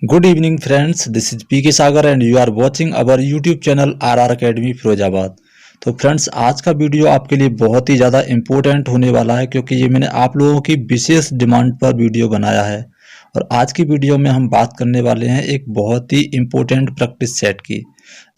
Good evening, friends. This is PK Sagar and you are watching our YouTube channel RR Academy Firozabad. तो friends, आज का video आपके लिए बहुत ही ज़्यादा इम्पोर्टेंट होने वाला है क्योंकि ये मैंने आप लोगों की विशेष डिमांड पर वीडियो बनाया है। और आज की वीडियो में हम बात करने वाले हैं एक बहुत ही इम्पोर्टेंट प्रैक्टिस सेट की।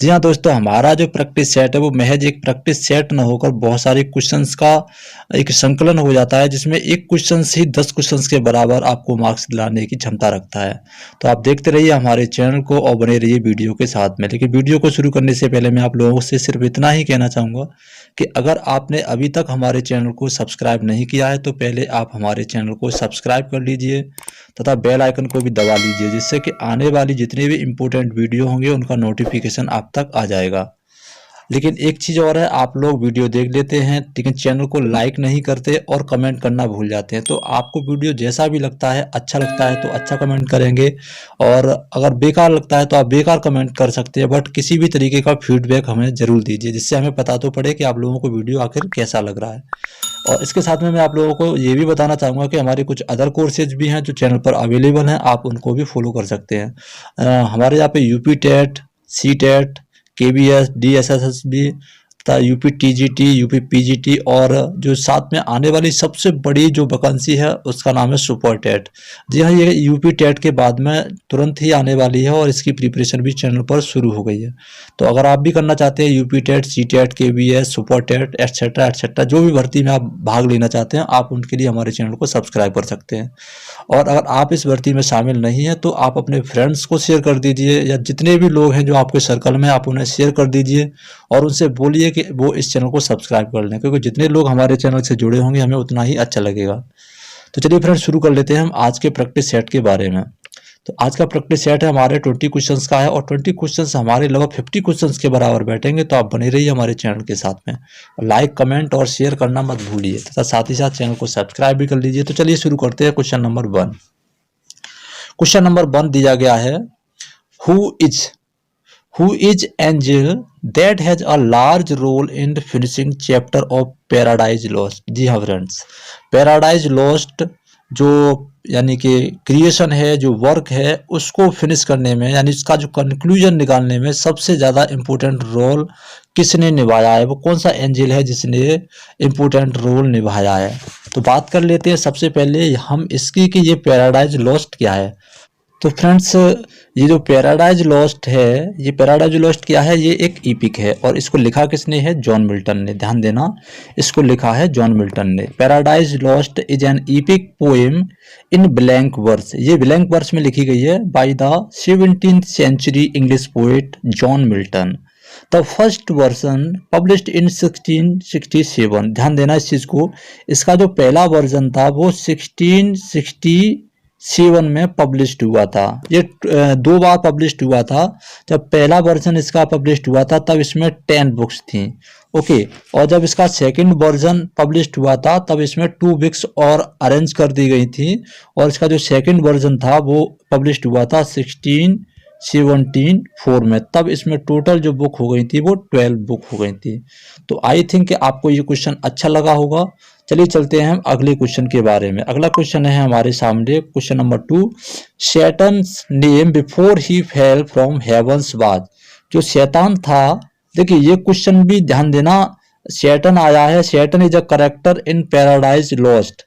जी हाँ दोस्तों, हमारा जो प्रैक्टिस सेट है वो महज एक प्रैक्टिस सेट न होकर बहुत सारे क्वेश्चंस का एक संकलन हो जाता है, जिसमें एक क्वेश्चन ही 10 क्वेश्चंस के बराबर आपको मार्क्स दिलाने की क्षमता रखता है। तो आप देखते रहिए हमारे चैनल को और बने रहिए वीडियो के साथ में। लेकिन वीडियो को शुरू करने से पहले मैं आप लोगों से सिर्फ इतना ही कहना चाहूँगा कि अगर आपने अभी तक हमारे चैनल को सब्सक्राइब नहीं किया है तो पहले आप हमारे चैनल को सब्सक्राइब कर लीजिए तथा बेल आइकन को भी दबा लीजिए, जिससे कि आने वाली जितनी भी इम्पोर्टेंट वीडियो होंगे उनका नोटिफिकेशन आप तक आ जाएगा। लेकिन एक चीज़ और है, आप लोग वीडियो देख लेते हैं लेकिन चैनल को लाइक नहीं करते और कमेंट करना भूल जाते हैं। तो आपको वीडियो जैसा भी लगता है, अच्छा लगता है तो अच्छा कमेंट करेंगे और अगर बेकार लगता है तो आप बेकार कमेंट कर सकते हैं, बट किसी भी तरीके का फीडबैक हमें ज़रूर दीजिए, जिससे हमें पता तो पड़े कि आप लोगों को वीडियो आखिर कैसा लग रहा है। और इसके साथ में मैं आप लोगों को ये भी बताना चाहूँगा कि हमारे कुछ अदर कोर्सेज भी हैं जो चैनल पर अवेलेबल हैं, आप उनको भी फॉलो कर सकते हैं। हमारे यहाँ पे UP TET, C TET, KBS, DSSSB तथा यूपी TGT, यूपी PGT और जो साथ में आने वाली सबसे बड़ी जो वैकेंसी है उसका नाम है सुपर टेट। जी हाँ, ये यूपी टेट के बाद में तुरंत ही आने वाली है और इसकी प्रिपरेशन भी चैनल पर शुरू हो गई है। तो अगर आप भी करना चाहते हैं UP TET, C TET, KBS, super TET etcetera etcetera, जो भी भर्ती में आप भाग लेना चाहते हैं, आप उनके लिए हमारे चैनल को सब्सक्राइब कर सकते हैं। और अगर आप इस भर्ती में शामिल नहीं हैं तो आप अपने फ्रेंड्स को शेयर कर दीजिए, या जितने भी लोग हैं जो आपके सर्कल में, आप उन्हें शेयर कर दीजिए और उनसे बोलिए कि वो इस चैनल को सब्सक्राइब कर लें, क्योंकि जितने लोग हमारे चैनल से जुड़े होंगे हमें उतना ही अच्छा लगेगा। तो चलिए फ्रेंड्स, शुरू कर लेते हैं हम आज के प्रैक्टिस सेट के बारे में। तो आज का प्रैक्टिस सेट है हमारे 20 क्वेश्चंस का है और 20 क्वेश्चंस हमारे लगभग 50 क्वेश्चंस के बराबर बैठेंगे। तो आप बने रहिए हमारे चैनल के साथ में, लाइक, कमेंट और शेयर करना मत भूलिए तथा साथ ही साथ चैनल को सब्सक्राइब भी कर लीजिए। तो चलिए शुरू करते हैं। Question number 1। क्वेश्चन नंबर 1 दिया गया है, Who is angel that has a large role in the finishing chapter of Paradise Lost? जी हाँ फ्रेंड्स, Paradise Lost जो यानी कि क्रिएशन है, जो वर्क है, उसको फिनिश करने में यानी इसका जो कंक्लूजन निकालने में सबसे ज़्यादा इम्पोर्टेंट रोल किसने निभाया है, वो कौन सा एंजल है जिसने इम्पोर्टेंट रोल निभाया है। तो बात कर लेते हैं सबसे पहले हम इसकी कि ये पैराडाइज लॉस्ट क्या है। तो फ्रेंड्स, ये जो पैराडाइज लॉस्ट है, ये पैराडाइज लॉस्ट क्या है, ये एक ईपिक है और इसको लिखा किसने है, जॉन मिल्टन ने। ध्यान देना, इसको लिखा है जॉन मिल्टन ने। Paradise Lost is an epic poem in blank verse. ये ब्लैंक वर्स में लिखी गई है by the 17th century English poet John Milton. The first version published in 1667। ध्यान देना इस चीज को, इसका जो पहला वर्जन था वो 1667 में पब्लिश्ड हुआ था। ये 2 बार पब्लिश्ड हुआ था। जब पहला वर्जन इसका पब्लिश्ड हुआ था तब इसमें 10 बुक्स थी, ओके। और जब इसका सेकंड वर्जन पब्लिश्ड हुआ था तब इसमें 2 बुक्स और अरेंज कर दी गई थी और इसका जो सेकंड वर्जन था वो पब्लिश्ड हुआ था 1674 में। तब इसमें टोटल जो बुक हो गई थी वो 12 बुक हो गई थी। तो आई थिंक कि आपको ये क्वेश्चन अच्छा लगा होगा। चलिए चलते हैं हम अगले क्वेश्चन के बारे में। अगला क्वेश्चन है हमारे सामने, question number 2। Saturn's name before he fell from heavens was. जो शैतान था, देखिए ये क्वेश्चन भी ध्यान देना, सैटर्न आया है, Saturn is a character in paradise lost,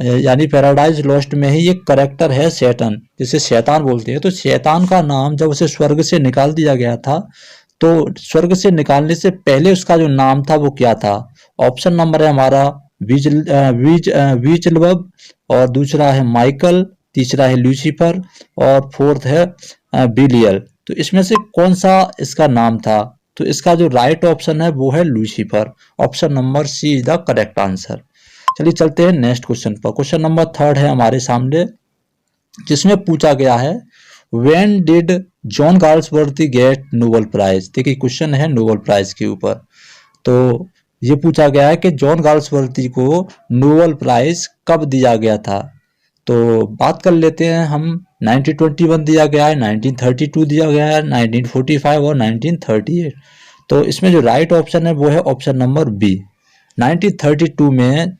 यानी पैराडाइज लॉस्ट में ही एक करेक्टर है सैटर्न, जिसे शैतान बोलते हैं। तो शैतान का नाम जब उसे स्वर्ग से निकाल दिया गया था तो स्वर्ग से निकालने से पहले उसका जो नाम था वो क्या था। ऑप्शन नंबर है हमारा वीचलबब, और दूसरा है माइकल, तीसरा है लूसीफर और फोर्थ है बिलियल। तो इसमें से कौन सा इसका नाम था? तो इसका जो राइट ऑप्शन है वो है Lucifer. Option number C is the correct answer. चलिए चलते हैं नेक्स्ट क्वेश्चन पर। क्वेश्चन नंबर 3 है हमारे सामने, जिसमें पूछा गया है when did John Galsworthy get Nobel prize. देखिए क्वेश्चन है नोबेल प्राइज के ऊपर। तो ये पूछा गया है कि जॉन गाल्सवर्दी को नोबेल प्राइज कब दिया गया था। तो बात कर लेते हैं हम, 1921 दिया गया है, 1932 दिया गया है, 1945 और 1938। तो इसमें जो राइट ऑप्शन है वो है ऑप्शन नंबर बी। 1932 में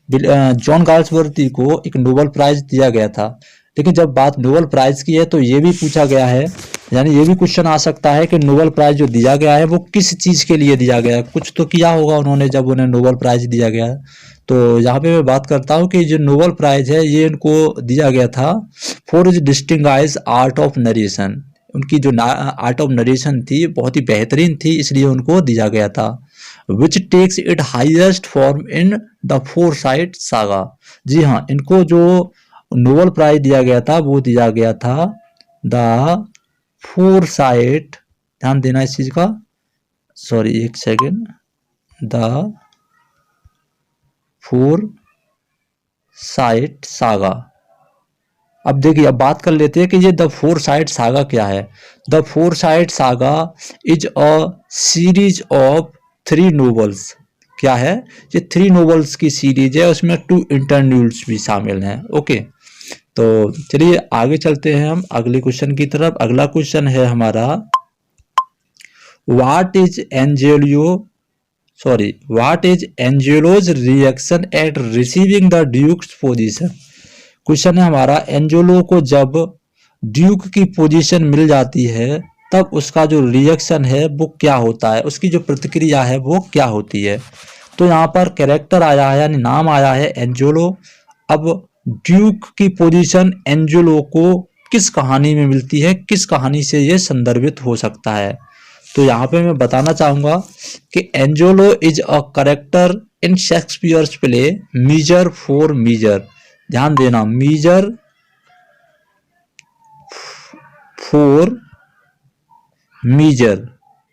जॉन गाल्सवर्दी को एक नोबेल प्राइज दिया गया था। लेकिन जब बात नोबेल प्राइज की है तो ये भी पूछा गया है, यानी ये भी क्वेश्चन आ सकता है कि नोबेल प्राइज जो दिया गया है वो किस चीज़ के लिए दिया गया है, कुछ तो किया होगा उन्होंने जब उन्हें नोबेल प्राइज दिया गया है। तो यहाँ पे मैं बात करता हूँ कि जो नोबेल प्राइज है ये इनको दिया गया था for is distinguish art of narration. उनकी जो आर्ट ऑफ नरेशन थी बहुत ही बेहतरीन थी, इसलिए उनको दिया गया था। Which takes its highest form in the Foresight saga. जी हाँ, इनको जो नोबेल प्राइज दिया गया था वो दिया गया था द फोरसाइट, ध्यान देना इस चीज का, सॉरी एक सेकेंड, द फोरसाइट सागा। अब देखिए, अब बात कर लेते हैं कि ये द फोरसाइट सागा क्या है। The Foresight saga is a series of 3 novels. क्या है ये? 3 नोवेल्स की सीरीज है, उसमें 2 इंटरन्यूल्स भी शामिल हैं। ओके, तो चलिए आगे चलते हैं हम अगले क्वेश्चन की तरफ। अगला क्वेश्चन है हमारा, what is Angelo's reaction at receiving the Duke's position. Question है हमारा, एंजेलो को जब ड्यूक की पोजीशन मिल जाती है तब उसका जो रिएक्शन है वो क्या होता है, उसकी जो प्रतिक्रिया है वो क्या होती है। तो यहाँ पर कैरेक्टर आया है, यानी नाम आया है एंजेलो। अब ड्यूक की पोजीशन एंजेलो को किस कहानी में मिलती है, किस कहानी से ये संदर्भित हो सकता है। तो यहाँ पे मैं बताना चाहूंगा कि Angelo is a character in Shakespeare's play Measure for Measure. ध्यान देना, मीजर फॉर मीजर,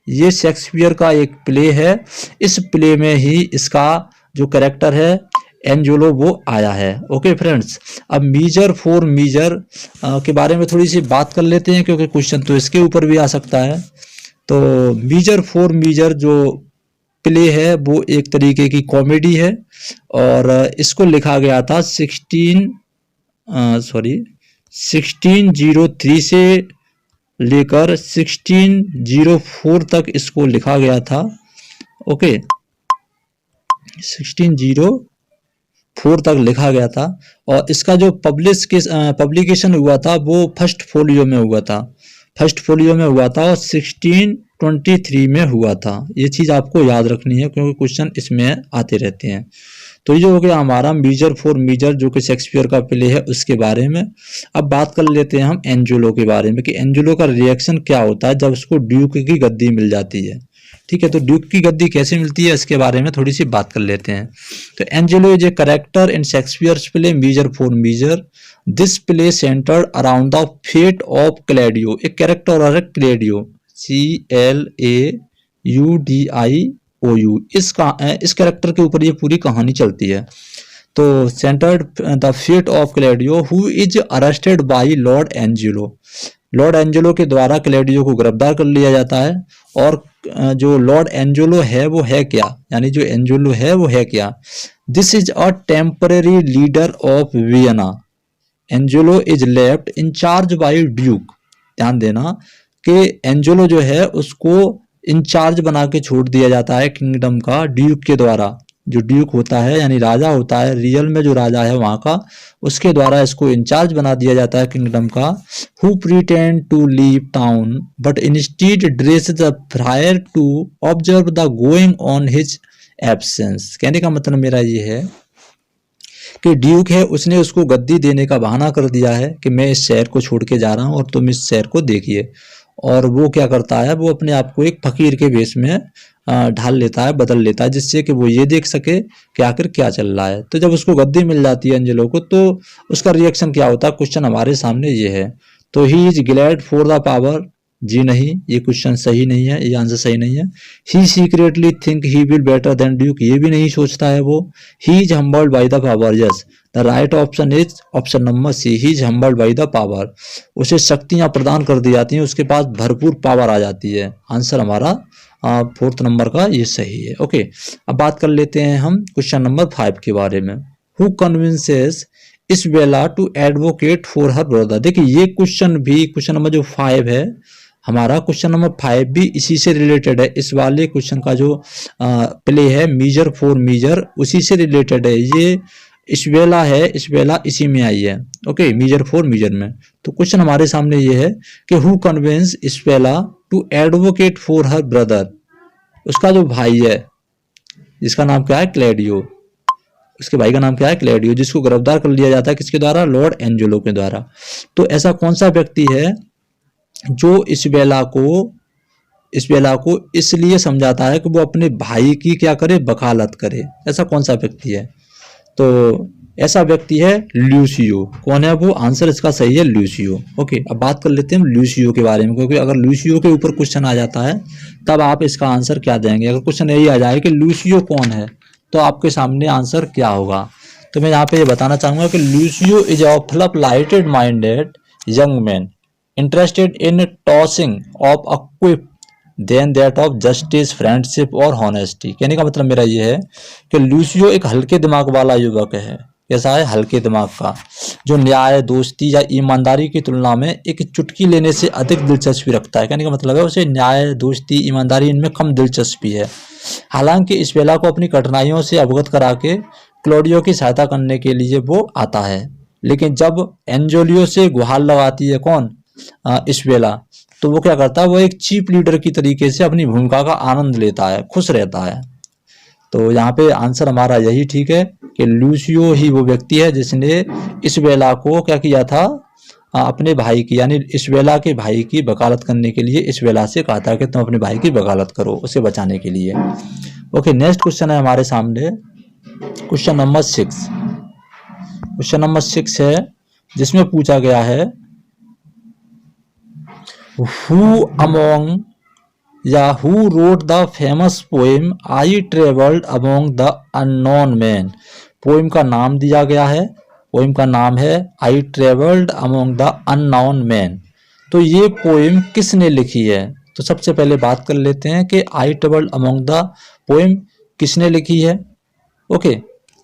ये शेक्सपियर का एक प्ले है। इस प्ले में ही इसका जो कैरेक्टर है एंजेलो वो आया है। ओके फ्रेंड्स, अब मीजर फॉर मीजर के बारे में थोड़ी सी बात कर लेते हैं, क्योंकि क्वेश्चन तो इसके ऊपर भी आ सकता है। तो मीजर फॉर मीजर जो प्ले है वो एक तरीके की कॉमेडी है, और इसको लिखा गया था 1603 से लेकर 1604 तक इसको लिखा गया था। ओके, 1604 तक लिखा गया था, और इसका जो पब्लिकेशन हुआ था वो फर्स्ट फोलियो में हुआ था, और 1623 में हुआ था। ये चीज़ आपको याद रखनी है क्योंकि क्वेश्चन इसमें आते रहते हैं। तो ये हो गया हमारा मीजर फॉर मीजर जो कि शेक्सपियर का प्ले है उसके बारे में। अब बात कर लेते हैं हम एंजेलो के बारे में कि एंजेलो का रिएक्शन क्या होता है जब उसको ड्यूक की गद्दी मिल जाती है। ठीक है, तो ड्यूक की गद्दी कैसे मिलती है इसके बारे में थोड़ी सी बात कर लेते हैं। तो Angelo is a character in Shakespeare's play Measure for Measure. This play centred around the fate of Claudio. एक कैरेक्टर और एक क्लैडियो, CLAUDIOU, इस कैरेक्टर के ऊपर ये पूरी कहानी चलती है। तो centred the fate of Claudio who is arrested by Lord Angelo. Lord Angelo के द्वारा क्लैडियो को गिरफ्तार कर लिया जाता है। और जो लॉर्ड एंजेलो है वो है क्या, यानी जो एंजेलो है वो है क्या। This is a temporary leader of Vienna. Angelo is left in charge by Duke. ध्यान देना कि एंजेलो जो है उसको इंचार्ज बना के छोड़ दिया जाता है किंगडम का ड्यूक के द्वारा। जो ड्यूक होता है यानी राजा होता है, रियल में जो राजा है वहां का, उसके द्वारा इसको इंचार्ज बना दिया जाता है किंगडम का। Who pretend to leave town but instead dress the friar to observe the going on his absence. कहने का मतलब मेरा ये है कि ड्यूक है उसने उसको गद्दी देने का बहाना कर दिया है कि मैं इस शहर को छोड़ के जा रहा हूँ और तुम इस शहर को देखिए। और वो क्या करता है, वो अपने आप को एक फकीर के वेश में ढाल लेता है, बदल लेता है, जिससे कि वो ये देख सके कि आखिर क्या चल रहा है। तो जब उसको गद्दी मिल जाती है एंजेलो को, तो उसका रिएक्शन क्या होता है, क्वेश्चन हमारे सामने ये है। तो he is glad for the power. जी नहीं, ये क्वेश्चन सही नहीं है, ये आंसर सही नहीं है। He secretly think he will better than Duke, ये भी नहीं सोचता है वो। He is humbled by the power. Yes, the right option is option number C, he is humbled by the power. उसे शक्तियां प्रदान कर दी जाती हैं, उसके पास भरपूर पावर आ जाती है। आंसर हमारा 4th नंबर का ये सही है। ओके, अब बात कर लेते हैं हम क्वेश्चन नंबर 5 के बारे में। Who convinces Isabella to advocate for her brother. देखिए ये क्वेश्चन भी, क्वेश्चन नंबर जो 5 है हमारा, क्वेश्चन नंबर 5 भी इसी से रिलेटेड है। इस वाले क्वेश्चन का जो प्ले है मीजर फॉर मीजर, उसी से रिलेटेड है। ये इशबेला है, इशबेला इसी में आई है। ओके, मीजर फॉर मीजर में। तो क्वेश्चन हमारे सामने ये है कि who convince Isabella to advocate for her brother. उसका जो भाई है जिसका नाम क्या है, क्लेडियो, उसके भाई का नाम क्या है, क्लेडियो, जिसको गिरफ्तार कर लिया जाता है किसके द्वारा, लॉर्ड एंजेलो के द्वारा। तो ऐसा कौन सा व्यक्ति है जो इशबेला को इसलिए समझाता है कि वो अपने भाई की क्या करे, वकालत करे। ऐसा कौन सा व्यक्ति है? तो ऐसा व्यक्ति है ल्यूसियो। कौन है वो? आंसर इसका सही है ल्यूसियो। ओके, अब बात कर लेते हैं हम ल्यूसियो के बारे में, क्योंकि अगर ल्यूसियो के ऊपर क्वेश्चन आ जाता है तब आप इसका आंसर क्या देंगे। अगर क्वेश्चन यही आ जाए कि ल्यूसियो कौन है तो आपके सामने आंसर क्या होगा। तो मैं यहाँ पे ये बताना चाहूंगा कि Lucio is a flip lighted minded young man interested in tossing off a quip then that of justice, friendship और हॉनेस्टी। कहने का मतलब मेरा ये है कि लूसियो एक हल्के दिमाग वाला युवक है। कैसा है? हल्के दिमाग का, जो न्याय, दोस्ती या ईमानदारी की तुलना में एक चुटकी लेने से अधिक दिलचस्पी रखता है। कहने का मतलब है उसे न्याय, दोस्ती, ईमानदारी इनमें कम दिलचस्पी है। हालांकि इशबेला को अपनी कठिनाइयों से अवगत करा के क्लोडियो की सहायता करने के लिए वो आता है, लेकिन जब एंजोलियो से गुहार लगाती है कौन, इशबेला, तो वो क्या करता है, वो एक चीफ लीडर की तरीके से अपनी भूमिका का आनंद लेता है, खुश रहता है। तो यहाँ पे आंसर हमारा यही ठीक है कि लूसियो ही वो व्यक्ति है जिसने इशबेला को क्या किया था, अपने भाई की यानी इशबेला के भाई की वकालत करने के लिए इशबेला से कहा था कि तुम अपने भाई की वकालत करो उसे बचाने के लिए। ओके, नेक्स्ट क्वेश्चन है हमारे सामने, क्वेश्चन नंबर 6। क्वेश्चन नंबर 6 है जिसमें पूछा गया है who among who wrote the famous poem I traveled among the unknown men। Poem का नाम दिया गया है, पोइम का नाम है I traveled among the unknown men। तो ये पोइम किसने लिखी है? तो सबसे पहले बात कर लेते हैं कि I traveled among the poem किसने लिखी है। ओके,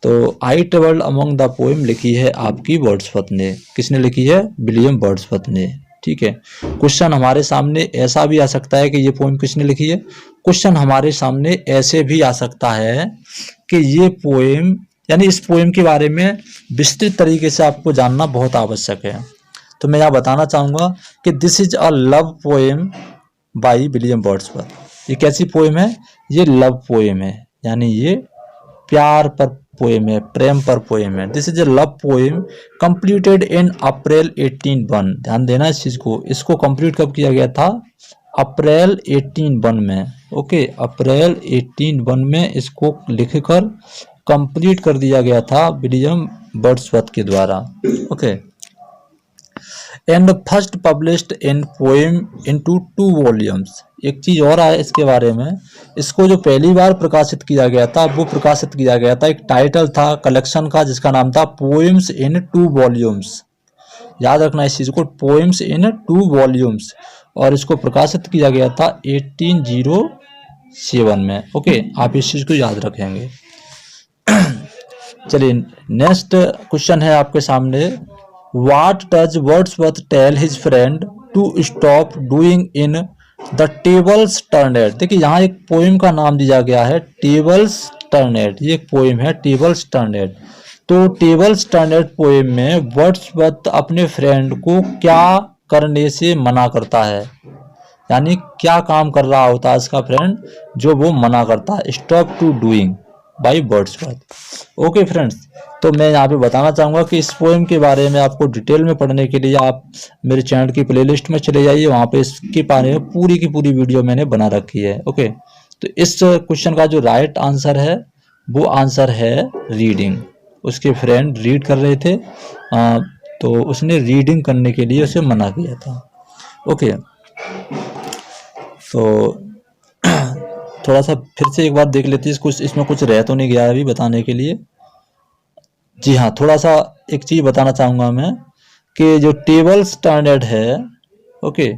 तो I traveled among the poem लिखी है आपकी वर्ड्सवर्थ ने। किसने लिखी है? विलियम वर्ड्सवर्थ ने। ठीक है, क्वेश्चन हमारे सामने ऐसा भी आ सकता है कि ये पोइम किसने लिखी है। क्वेश्चन हमारे सामने ऐसे भी आ सकता है कि ये पोइम यानी इस पोइम के बारे में विस्तृत तरीके से आपको जानना बहुत आवश्यक है। तो मैं यहाँ बताना चाहूंगा कि this is a love poem by William Wordsworth. ये कैसी पोएम है? ये लव पोएम है, यानी ये प्यार पर पोएम है, प्रेम पर पोएम है। This is a love poem completed in April 1801। ध्यान देना इस चीज को, इसको कंप्लीट कब किया गया था? अप्रैल 1801 में। ओके, अप्रैल 1801 में इसको लिखकर कंप्लीट कर दिया गया था विलियम वर्ड्सवर्थ के द्वारा। Okay, and first published in poem into 2 volumes. एक चीज और है इसके बारे में, इसको जो पहली बार प्रकाशित किया गया था वो प्रकाशित किया गया था, एक टाइटल था कलेक्शन का जिसका नाम था पोएम्स इन 2 वॉल्यूम्स। याद रखना इस चीज को, पोएम्स इन 2 वॉल्यूम्स, और इसको प्रकाशित किया गया था 1807 में। ओके, आप इस चीज को याद रखेंगे। चलिए नेक्स्ट क्वेश्चन है आपके सामने, what does Wordsworth tell his friend to stop doing in the tables turned. देखिए यहाँ एक पोएम का नाम दिया गया है टेबल्स टर्नेड। ये एक पोएम है टेबल्स टर्नेड। तो टेबल्स टर्नेड पोएम में वर्ड्सवर्थ अपने फ्रेंड को क्या करने से मना करता है, यानी क्या काम कर रहा होता है इसका फ्रेंड जो वो मना करता है, stop to doing by Wordsworth. Okay friends, तो मैं यहाँ पे बताना चाहूँगा कि इस पोएम के बारे में आपको डिटेल में पढ़ने के लिए आप मेरे चैनल की प्लेलिस्ट में चले जाइए, वहाँ पे इसके बारे में पूरी की पूरी वीडियो मैंने बना रखी है। ओके, तो इस क्वेश्चन का जो राइट आंसर है वो आंसर है रीडिंग। उसके फ्रेंड रीड कर रहे थे तो उसने रीडिंग करने के लिए उसे मना किया था। ओके, तो थोड़ा सा फिर से एक बार देख लेते हैं, कुछ इसमें कुछ रह तो नहीं गया है अभी बताने के लिए। जी हाँ, थोड़ा सा एक चीज बताना चाहूंगा मैं कि जो टेबल्स टर्नेड है, ओके,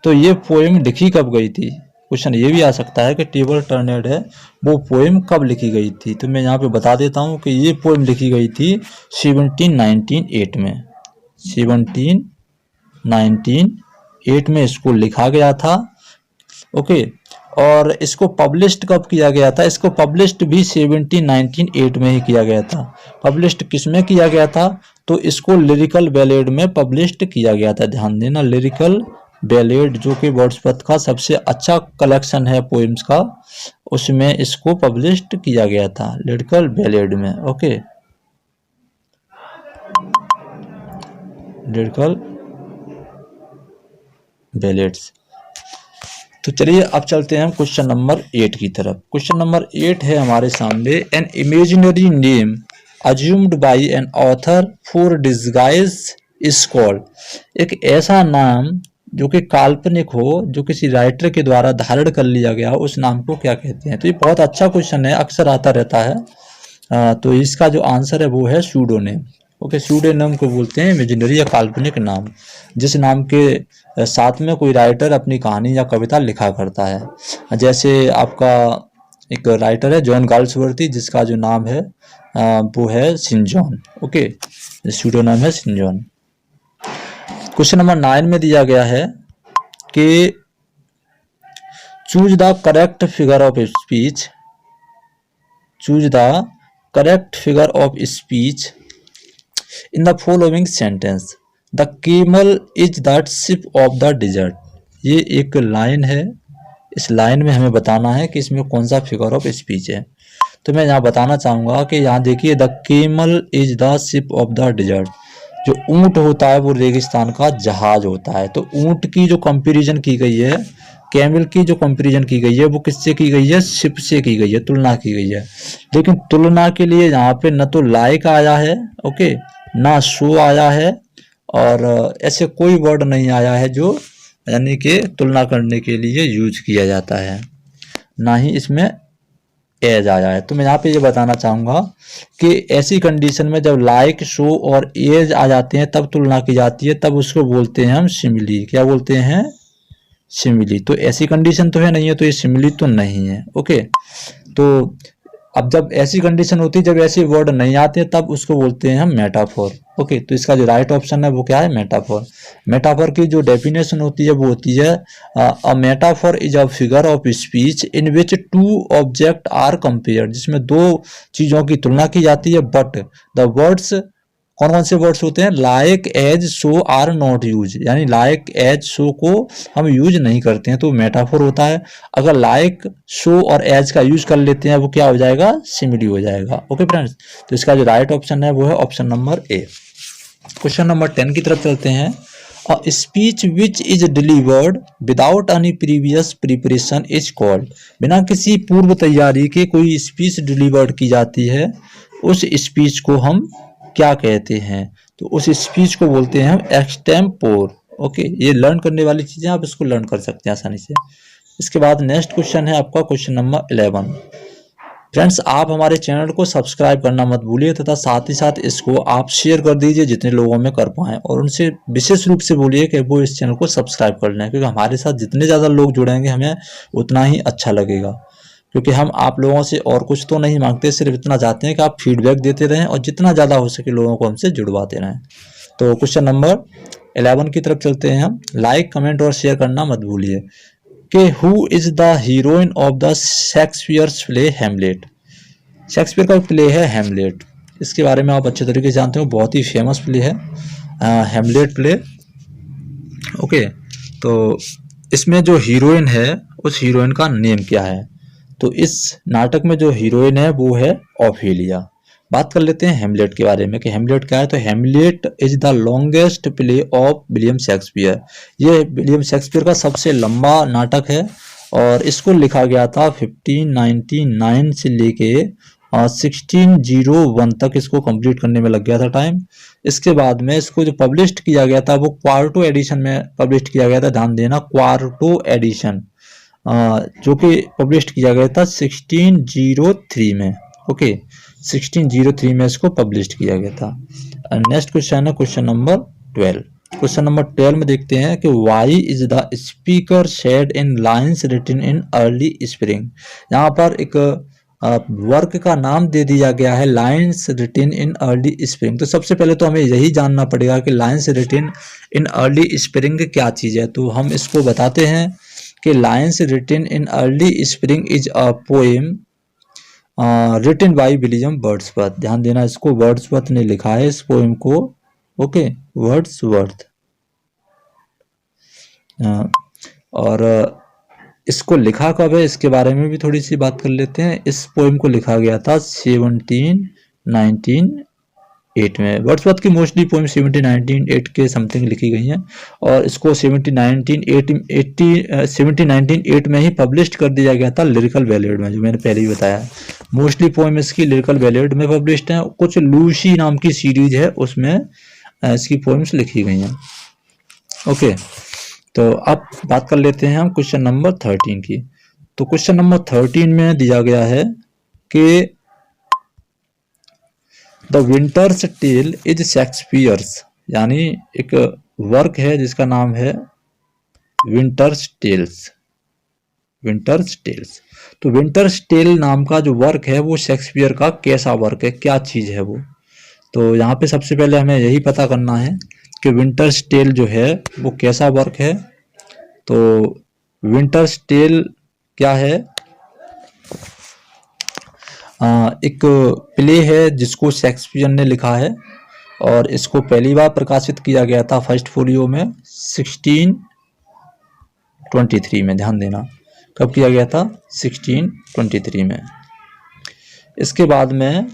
तो ये पोएम लिखी कब गई थी। क्वेश्चन ये भी आ सकता है कि टेबल टर्नेड है वो पोएम कब लिखी गई थी। तो मैं यहाँ पे बता देता हूँ कि ये पोएम लिखी गई थी 1798 में। 1798 में इसको लिखा गया था। ओके, और इसको पब्लिश्ड कब किया गया था? इसको पब्लिश्ड भी 1908 में ही किया गया था। पब्लिश्ड किस में किया गया था? तो इसको लिरिकल बैलेड में पब्लिश्ड किया गया था। ध्यान देना, लिरिकल बैलेड जो कि वर्ड्सवर्थ का सबसे अच्छा कलेक्शन है पोएम्स का, उसमें इसको पब्लिश्ड किया गया था, लिरिकल बैलेड में। Okay, lyrical ballads. तो चलिए अब चलते हैं हम क्वेश्चन नंबर 8 की तरफ। क्वेश्चन नंबर 8 है हमारे सामने, an imaginary name assumed by an author for disguise is called. एक ऐसा नाम जो कि काल्पनिक हो, जो किसी राइटर के द्वारा धारण कर लिया गया हो, उस नाम को क्या कहते हैं? तो ये बहुत अच्छा क्वेश्चन है, अक्सर आता रहता है। तो इसका जो आंसर है वो है सूडोनेम। ओके, सूडोनेम को बोलते हैं इमेजिनरी या काल्पनिक नाम, जिस नाम के साथ में कोई राइटर अपनी कहानी या कविता लिखा करता है। जैसे आपका एक राइटर है जॉन गाल्सवर्थी, जिसका जो नाम है वो है सिंजॉन। ओके, सूडोनेम है सिंजॉन। क्वेश्चन नंबर 9 में दिया गया है कि choose the correct figure of speech, choose the correct figure of speech in the following sentence. The camel is the ship of the dessert. ये एक लाइन है, इस लाइन में हमें बताना है कि इसमें कौन सा फिगर ऑफ स्पीच है। तो मैं यहाँ बताना चाहूँगा कि यहाँ देखिए, the camel is the ship of the dessert. जो ऊंट होता है वो रेगिस्तान का जहाज होता है। तो ऊंट की जो कंपैरिजन की गई है, कैमल की जो कंपैरिजन की गई है, वो किससे की गई है? शिप से की गई है, तुलना की गई है। लेकिन तुलना के लिए यहाँ पे न तो लाइक आया है, ओके, ना सो आया है, और ऐसे कोई वर्ड नहीं आया है जो यानी कि तुलना करने के लिए यूज किया जाता है, ना ही इसमें एज आया है। तो मैं यहाँ पे ये बताना चाहूँगा कि ऐसी कंडीशन में जब लाइक, शो और एज आ जाते हैं तब तुलना की जाती है, तब उसको बोलते हैं हम सिमिली। क्या बोलते हैं? सिमिली। तो ऐसी कंडीशन तो है नहीं है, तो ये सिमिली तो नहीं है। ओके, तो अब जब ऐसी कंडीशन होती है, जब ऐसे वर्ड नहीं आते तब उसको बोलते हैं हम मेटाफोर। ओके, तो इसका जो राइट ऑप्शन है वो क्या है? मेटाफोर। मेटाफोर की जो डेफिनेशन होती है वो होती है a metaphor is a figure of speech in which two object are compared, जिसमें दो चीजों की तुलना की जाती है, बट द वर्ड्स, कौन कौन से वर्ड्स होते हैं? Like, as, so are not use, यानी लाइक, एज, सो को हम यूज नहीं करते हैं, तो मेटाफोर होता है। अगर लाइक, सो और एज का यूज कर लेते हैं वो क्या हो जाएगा? सिमिली हो जाएगा। ओके फ्रेंड्स, तो इसका जो राइट ऑप्शन है वो है option number A. Question number 10 की तरफ चलते हैं। A speech which is delivered without any previous preparation is called. बिना किसी पूर्व तैयारी के कोई स्पीच डिलीवर्ड की जाती है, उस स्पीच को हम क्या कहते हैं? तो उस स्पीच को बोलते हैं हम एक्सटेम्पोर। ओके, ये लर्न करने वाली चीजें, आप इसको लर्न कर सकते हैं आसानी से। इसके बाद नेक्स्ट क्वेश्चन है आपका क्वेश्चन नंबर 11। फ्रेंड्स, आप हमारे चैनल को सब्सक्राइब करना मत भूलिए, तथा साथ ही साथ इसको आप शेयर कर दीजिए जितने लोगों में कर पाएं, और उनसे विशेष रूप से बोलिए कि वो इस चैनल को सब्सक्राइब कर लें, क्योंकि हमारे साथ जितने ज़्यादा लोग जुड़ेंगे हमें उतना ही अच्छा लगेगा। क्योंकि हम आप लोगों से और कुछ तो नहीं मांगते, सिर्फ इतना चाहते हैं कि आप फीडबैक देते रहें और जितना ज़्यादा हो सके लोगों को हमसे जुड़वाते रहें। तो क्वेश्चन नंबर 11 की तरफ चलते हैं हम। लाइक, कमेंट और शेयर करना मत भूलिए। कि who is the heroine of the Shakespeare's play Hamlet. Shakespeare का प्ले है हैमलेट, इसके बारे में आप अच्छे तरीके से जानते हो, बहुत ही फेमस प्ले है हैमलेट प्ले। ओके, तो इसमें जो हीरोइन है उस हीरोइन का नेम क्या है? तो इस नाटक में जो हीरोइन है वो है ऑफेलिया। बात कर लेते हैं हेमलेट के बारे में कि हेमलेट क्या है। तो Hamlet is the longest play of William Shakespeare. ये विलियम शेक्सपियर का सबसे लंबा नाटक है और इसको लिखा गया था 1599 से लेके 1601 तक इसको कंप्लीट करने में लग गया था टाइम। इसके बाद में इसको जो पब्लिश किया गया था वो क्वार्टो एडिशन में पब्लिश किया गया था। ध्यान देना, क्वार्टो एडिशन जो कि पब्लिश किया गया था 1603 में। ओके, 1603 में इसको पब्लिश किया गया था। नेक्स्ट क्वेश्चन है क्वेश्चन नंबर 12। क्वेश्चन नंबर 12 में देखते हैं कि why is the speaker shed in lines written in early spring. यहाँ पर एक वर्क का नाम दे दिया गया है lines written in early spring. तो सबसे पहले तो हमें यही जानना पड़ेगा कि lines written in early spring क्या चीज़ है। तो हम इसको बताते हैं कि lines written in early spring is a poem written by William Wordsworth. ध्यान देना, इसको वर्ड्सवर्थ ने लिखा है इस पोएम को। Okay, Wordsworth. और इसको लिखा कब है इसके बारे में भी थोड़ी सी बात कर लेते हैं। इस पोएम को लिखा गया था 1798 में। वर्ड्सवर्थ की मोस्टली पोएम 1798 के समथिंग लिखी गई हैं और इसको 1798 में ही पब्लिश कर दिया गया था लिरिकल वैलिड में, जो मैंने पहले ही बताया। मोस्टली पोएम इसकी लिरिकल वैलिड में पब्लिश्ड है। कुछ लूसी नाम की सीरीज है, उसमें इसकी पोएम्स लिखी गई हैं। ओके, तो अब बात कर लेते हैं हम क्वेश्चन नंबर 13 की। तो क्वेश्चन नंबर 13 में दिया गया है कि the Winter's Tale is Shakespeare's, यानी एक वर्क है जिसका नाम है विंटर्स टेल्स। विंटर्स टेल्स, तो विंटर्स टेल नाम का जो वर्क है वो शेक्सपियर का कैसा वर्क है, क्या चीज है वो। तो यहाँ पे सबसे पहले हमें यही पता करना है कि विंटर्स टेल जो है वो कैसा वर्क है। तो विंटर्स टेल क्या है, एक प्ले है जिसको शेक्सपियर ने लिखा है और इसको पहली बार प्रकाशित किया गया था फर्स्ट फोलियो में 1623 में। ध्यान देना, कब किया गया था, 1623 में। इसके बाद में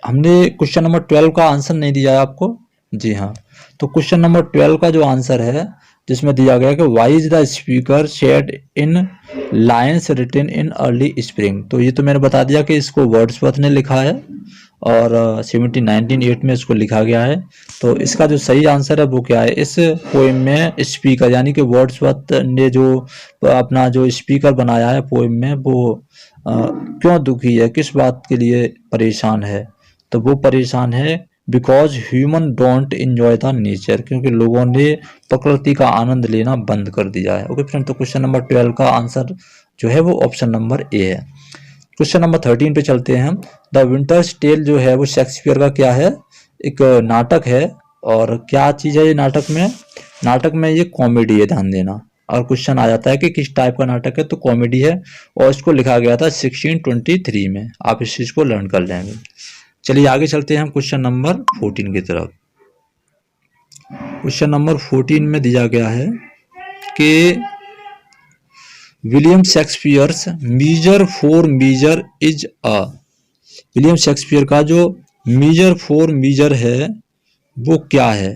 हमने क्वेश्चन नंबर 12 का आंसर नहीं दिया है आपको। जी हाँ, तो क्वेश्चन नंबर 12 का जो आंसर है जिसमें दिया गया कि why is the speaker shed in lines written in early spring. तो ये तो मैंने बता दिया कि इसको वर्ड्सवर्थ ने लिखा है और 1798 में इसको लिखा गया है। तो इसका जो सही आंसर है वो क्या है, इस पोएम में स्पीकर यानी कि वर्ड्सवर्थ ने जो अपना जो स्पीकर बनाया है पोएम में वो क्यों दुखी है, किस बात के लिए परेशान है। तो वो परेशान है because human don't enjoy the nature, क्योंकि लोगों ने प्रकृति का आनंद लेना बंद कर दिया है। ओके फ्रेंड, तो क्वेश्चन नंबर 12 का आंसर जो है वो ऑप्शन नंबर ए है। क्वेश्चन नंबर 13 पे चलते हैं हम। द विंटर्स टेल जो है वो शेक्सपियर का क्या है, एक नाटक है। और क्या चीज है ये नाटक में, नाटक में ये कॉमेडी है। ध्यान देना, और क्वेश्चन आ जाता है कि किस टाइप का नाटक है, तो कॉमेडी है और इसको लिखा गया था 1623 में। आप इस चीज को लर्न कर लेंगे। चलिए आगे चलते हैं हम क्वेश्चन नंबर 14 की तरफ। क्वेश्चन नंबर 14 में दिया गया है कि William Shakespeare's Measure for Measure is a. William Shakespeare का जो मीजर फॉर मीजर है वो क्या है,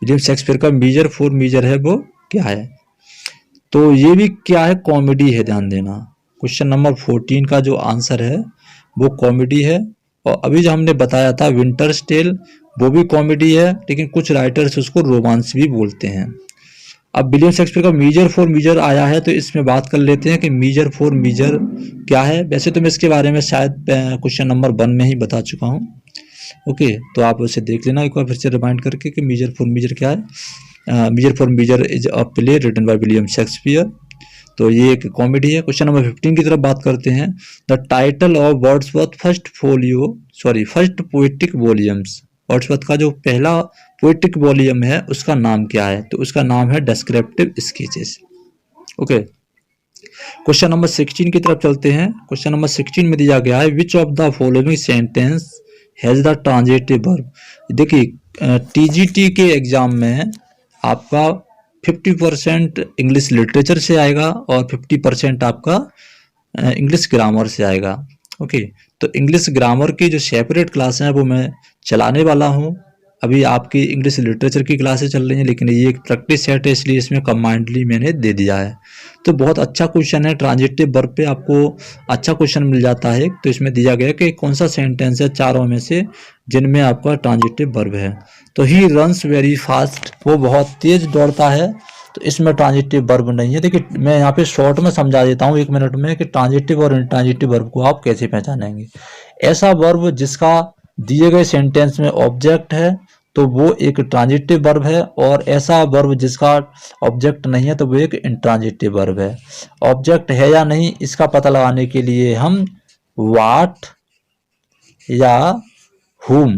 विलियम शेक्सपियर का मीजर फॉर मीजर है वो क्या है। तो ये भी क्या है, कॉमेडी है। ध्यान देना, क्वेश्चन नंबर 14 का जो आंसर है वो कॉमेडी है। और अभी जो हमने बताया था विंटर्स टेल वो भी कॉमेडी है, लेकिन कुछ राइटर्स उसको रोमांस भी बोलते हैं। अब विलियम शेक्सपियर का मीजर फॉर मीजर आया है तो इसमें बात कर लेते हैं कि मीजर फॉर मीजर क्या है। वैसे तो मैं इसके बारे में शायद क्वेश्चन नंबर 1 में ही बता चुका हूँ। ओके, तो आप उसे देख लेना एक बार फिर से रिमाइंड करके कि मीजर फॉर मीजर क्या है। Measure for Measure is a play written by William Shakespeare. तो ये एक कॉमेडी है। क्वेश्चन नंबर 15 की तरफ बात करते हैं। The title of Wordsworth first poetic volumes. Wordsworth का जो पहला पोएटिक वॉल्यूम है उसका नाम क्या है, तो उसका नाम है descriptive sketches. Okay, question number 16 की तरफ चलते हैं। क्वेश्चन नंबर 16 में दिया गया है which of the following sentence has the transitive verb. देखिए टीजीटी के एग्जाम में आपका 50% इंग्लिश लिटरेचर से आएगा और 50% आपका इंग्लिश ग्रामर से आएगा। ओके, तो इंग्लिश ग्रामर की जो सेपरेट क्लास है वो मैं चलाने वाला हूँ। अभी आपकी इंग्लिश लिटरेचर की क्लासेस चल रही हैं, लेकिन ये एक प्रैक्टिस सेट है इसलिए इसमें कंबाइंडली मैंने दे दिया है। तो बहुत अच्छा क्वेश्चन है, ट्रांजिटिव वर्ब पे आपको अच्छा क्वेश्चन मिल जाता है। तो इसमें दिया गया कि कौन सा सेंटेंस है चारों में से जिनमें आपका ट्रांजिटिव वर्ब है। तो ही रन्स वेरी फास्ट, वो बहुत तेज दौड़ता है। तो इसमें ट्रांजिटिव वर्ब नहीं है। देखिए मैं यहाँ पे शॉर्ट में समझा देता हूँ 1 मिनट में कि ट्रांजिटिव और इंट्रांजिटिव वर्ब को आप कैसे पहचानेंगे। ऐसा वर्ब जिसका दिए गए सेंटेंस में ऑब्जेक्ट है तो वो एक ट्रांजिटिव वर्ब है, और ऐसा वर्ब जिसका ऑब्जेक्ट नहीं है तो वो एक इंट्रांजिटिव वर्ब है। ऑब्जेक्ट है या नहीं इसका पता लगाने के लिए हम व्हाट या whom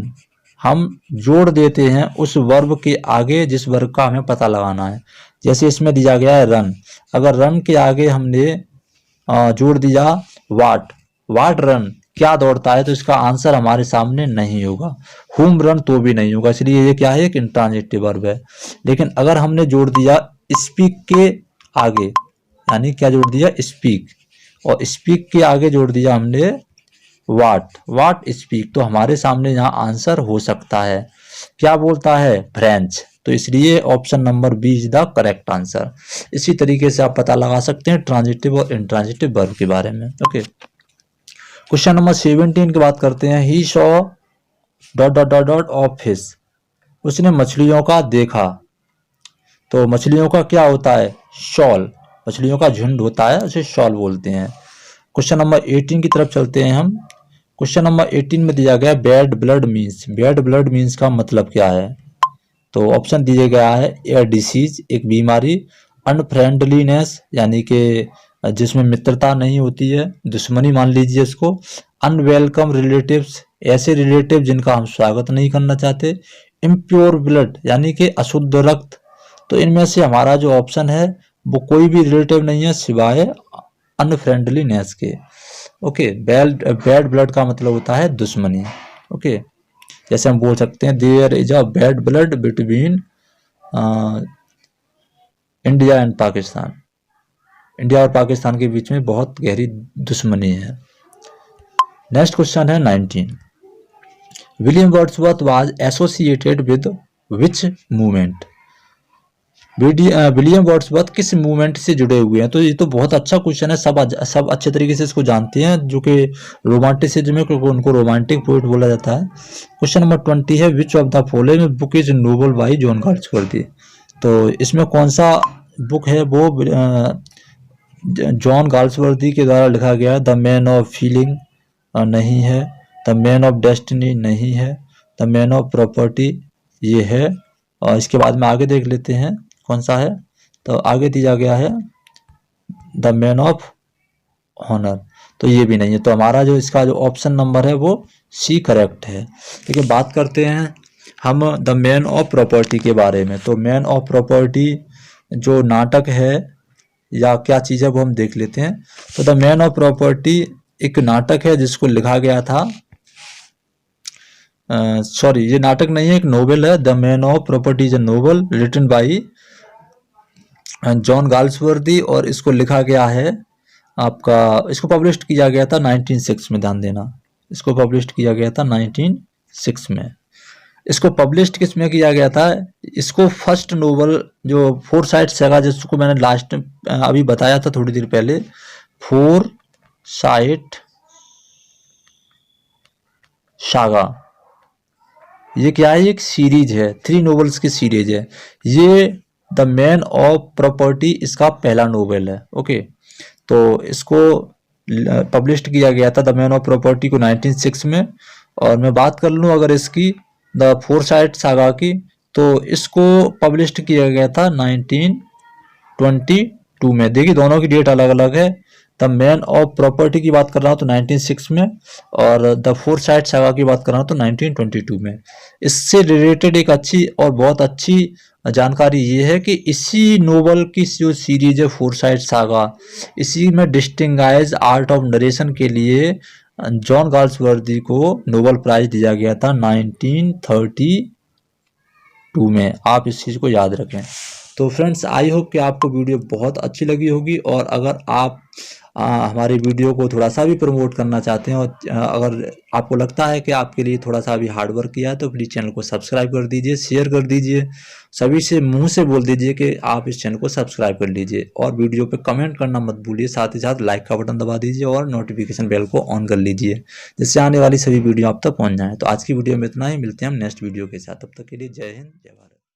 हम जोड़ देते हैं उस वर्ब के आगे जिस वर्ब का हमें पता लगाना है। जैसे इसमें दिया गया है रन, अगर रन के आगे हमने जोड़ दिया वाट रन, क्या दौड़ता है, तो इसका आंसर हमारे सामने नहीं होगा। हुम रन तो भी नहीं होगा, इसलिए ये क्या है, एक इंट्रांजिटिव वर्ब है। लेकिन अगर हमने जोड़ दिया स्पीक के आगे, यानी क्या जोड़ दिया, स्पीक, और स्पीक के आगे जोड़ दिया हमने वाट स्पीक, तो हमारे सामने यहाँ आंसर हो सकता है, क्या बोलता है, फ्रेंच। तो इसलिए option number B is the correct answer. इसी तरीके से आप पता लगा सकते हैं ट्रांजिटिव और इंट्रांजिटिव वर्ब के बारे में। ओके, क्वेश्चन नंबर 17 की बात करते हैं। He saw dot dot dot dot of fish, उसने मछलियों का देखा। तो मछलियों का क्या होता है, शॉल, मछलियों का झुंड होता है, उसे शॉल बोलते हैं। क्वेश्चन नंबर 18 की तरफ चलते हैं हम। क्वेश्चन नंबर 18 में दिया गया bad blood means, bad blood means का मतलब क्या है। तो ऑप्शन दिया गया है ए डिसीज, एक बीमारी, अनफ्रेंडलीनेस यानी कि जिसमें मित्रता नहीं होती है, दुश्मनी मान लीजिए इसको, अनवेलकम रिलेटिव्स, ऐसे रिलेटिव जिनका हम स्वागत नहीं करना चाहते, इम्प्योर ब्लड यानी कि अशुद्ध रक्त। तो इनमें से हमारा जो ऑप्शन है वो कोई भी रिलेटिव नहीं है सिवाय अनफ्रेंडलीनेस के। ओके, बैड ब्लड का मतलब होता है दुश्मनी। ओके, जैसे हम बोल सकते हैं there is a bad blood between India and Pakistan, India और पाकिस्तान के बीच में बहुत गहरी दुश्मनी है। नेक्स्ट क्वेश्चन है 19। William Wordsworth was associated with which movement, William Wordsworth किस मूवमेंट से जुड़े हुए हैं। तो ये तो बहुत अच्छा क्वेश्चन है, सब अच्छे तरीके से इसको जानते हैं, जो कि रोमांटिसिज्म है, क्योंकि उनको रोमांटिक पोएट बोला जाता है। क्वेश्चन नंबर 20 है which of the following book is novel by John Galsworthy. तो इसमें कौन सा बुक है वो जॉन गाल्सवर्दी के द्वारा लिखा गया है। द मैन ऑफ फीलिंग नहीं है, द मैन ऑफ डेस्टिनी नहीं है, द मैन ऑफ प्रॉपर्टी ये है, और इसके बाद में आगे देख लेते हैं कौन सा है। तो आगे दिया गया है द मैन ऑफ ऑनर, तो ये भी नहीं है। तो हमारा जो इसका जो ऑप्शन नंबर है वो सी करेक्ट है। देखिए, बात करते हैं हम द मैन ऑफ प्रॉपर्टी के बारे में। तो मैन ऑफ प्रॉपर्टी जो नाटक है या क्या चीज़ है वो हम देख लेते हैं। तो द मैन ऑफ प्रॉपर्टी एक नाटक है जिसको लिखा गया था, सॉरी ये नाटक नहीं है, एक नोवेल है। The Man of Property is a novel written by John Galsworthy, और इसको लिखा गया है आपका, इसको पब्लिश किया गया था 1906 में, ध्यान देना, इसको पब्लिश किया गया था 1906 में। इसको पब्लिश किस में किया गया था, इसको फर्स्ट नोवेल जो फोरसाइट सागा, जिसको मैंने लास्ट अभी बताया था थोड़ी देर पहले, फोरसाइट सागा, ये क्या है, एक सीरीज है, 3 नोवेल्स की सीरीज है। ये द मैन ऑफ प्रॉपर्टी इसका पहला नोवेल है। ओके, तो इसको पब्लिश किया गया था द मैन ऑफ प्रॉपर्टी को 1906 में। और मैं बात कर लूँ अगर इसकी द फोरसाइट सागा की, तो इसको पब्लिश किया गया था 1922 में। देखिए दोनों की डेट अलग अलग है। द मैन ऑफ प्रॉपर्टी की बात कर रहा हूँ तो 1906 में, और द फोरसाइट सागा की बात कर रहा हूँ तो 1922 में। इससे रिलेटेड एक अच्छी और बहुत अच्छी जानकारी ये है कि इसी नोवेल की जो सीरीज है फोरसाइट सागा, इसी में डिस्टिंगाइज आर्ट ऑफ नरेशन के लिए जॉन गाल्सवर्दी को नोबेल प्राइज दिया गया था 1932 में। आप इस चीज़ को याद रखें। तो फ्रेंड्स, आई होप कि आपको वीडियो बहुत अच्छी लगी होगी, और अगर आप हमारी वीडियो को थोड़ा सा भी प्रमोट करना चाहते हैं, और अगर आपको लगता है कि आपके लिए थोड़ा सा भी हार्ड वर्क किया है, तो प्लीज़ चैनल को सब्सक्राइब कर दीजिए, शेयर कर दीजिए, सभी से मुंह से बोल दीजिए कि आप इस चैनल को सब्सक्राइब कर लीजिए, और वीडियो पे कमेंट करना मत भूलिए, साथ ही साथ लाइक का बटन दबा दीजिए और नोटिफिकेशन बेल को ऑन कर लीजिए, जिससे आने वाली सभी वीडियो आप तक पहुँच जाएँ। तो आज की वीडियो में इतना ही, मिलते हैं हम नेक्स्ट वीडियो के साथ, तब तक के लिए जय हिंद, जय भारत।